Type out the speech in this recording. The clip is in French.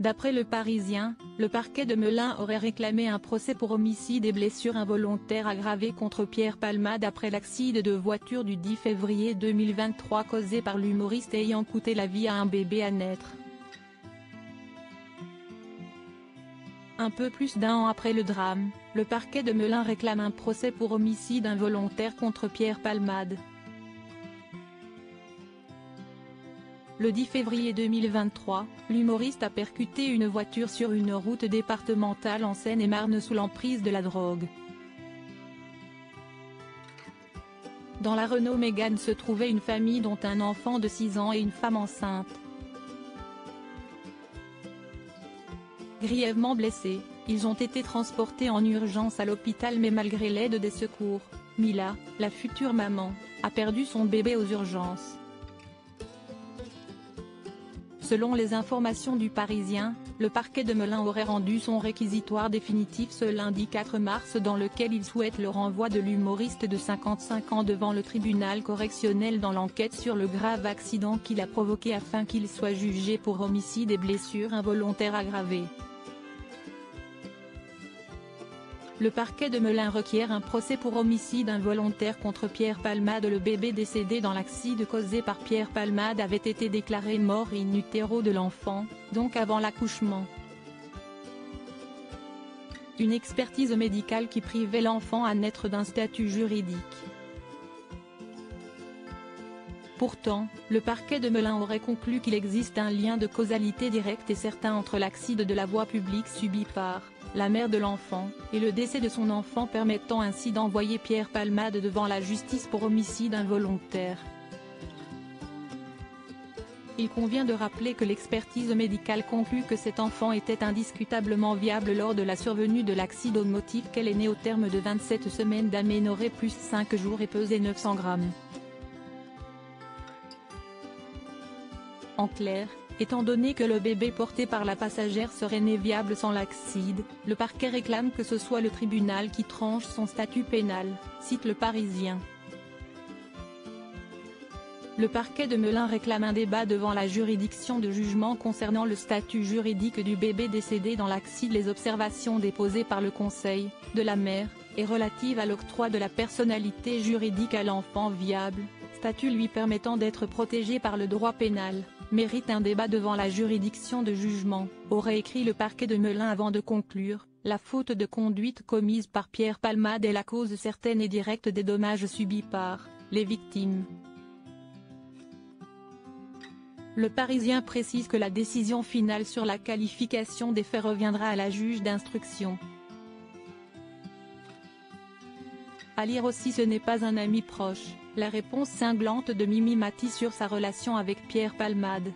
D'après Le Parisien, le parquet de Melun aurait réclamé un procès pour homicide et blessures involontaires aggravées contre Pierre Palmade après l'accident de voiture du 10 février 2023 causé par l'humoriste ayant coûté la vie à un bébé à naître. Un peu plus d'1 an après le drame, le parquet de Melun réclame un procès pour homicide involontaire contre Pierre Palmade. Le 10 février 2023, l'humoriste a percuté une voiture sur une route départementale en Seine-et-Marne sous l'emprise de la drogue. Dans la Renault Mégane se trouvait une famille dont un enfant de 6 ans et une femme enceinte. Grièvement blessés, ils ont été transportés en urgence à l'hôpital mais malgré l'aide des secours, Mila, la future maman, a perdu son bébé aux urgences. Selon les informations du Parisien, le parquet de Melun aurait rendu son réquisitoire définitif ce lundi 4 mars dans lequel il souhaite le renvoi de l'humoriste de 55 ans devant le tribunal correctionnel dans l'enquête sur le grave accident qu'il a provoqué afin qu'il soit jugé pour homicide et blessures involontaires aggravées. Le parquet de Melun requiert un procès pour homicide involontaire contre Pierre Palmade. Le bébé décédé dans l'accident causé par Pierre Palmade avait été déclaré mort in utero de l'enfant, donc avant l'accouchement. Une expertise médicale qui privait l'enfant à naître d'un statut juridique. Pourtant, le parquet de Melun aurait conclu qu'il existe un lien de causalité direct et certain entre l'accident de la voie publique subi par la mère de l'enfant, et le décès de son enfant, permettant ainsi d'envoyer Pierre Palmade devant la justice pour homicide involontaire. Il convient de rappeler que l'expertise médicale conclut que cet enfant était indiscutablement viable lors de la survenue de l'accident au motif qu'elle est née au terme de 27 semaines d'aménorrhée plus 5 jours et pesait 900 grammes. En clair, étant donné que le bébé porté par la passagère serait né viable sans l'accident, le parquet réclame que ce soit le tribunal qui tranche son statut pénal, cite Le Parisien. Le parquet de Melun réclame un débat devant la juridiction de jugement concernant le statut juridique du bébé décédé dans l'accident. Les observations déposées par le conseil de la mère, et relatives à l'octroi de la personnalité juridique à l'enfant viable, statut lui permettant d'être protégé par le droit pénal, mérite un débat devant la juridiction de jugement, aurait écrit le parquet de Melun avant de conclure, la faute de conduite commise par Pierre Palmade est la cause certaine et directe des dommages subis par les victimes. Le Parisien précise que la décision finale sur la qualification des faits reviendra à la juge d'instruction. À lire aussi Ce n'est pas un ami proche, la réponse cinglante de Mimi Mati sur sa relation avec Pierre Palmade.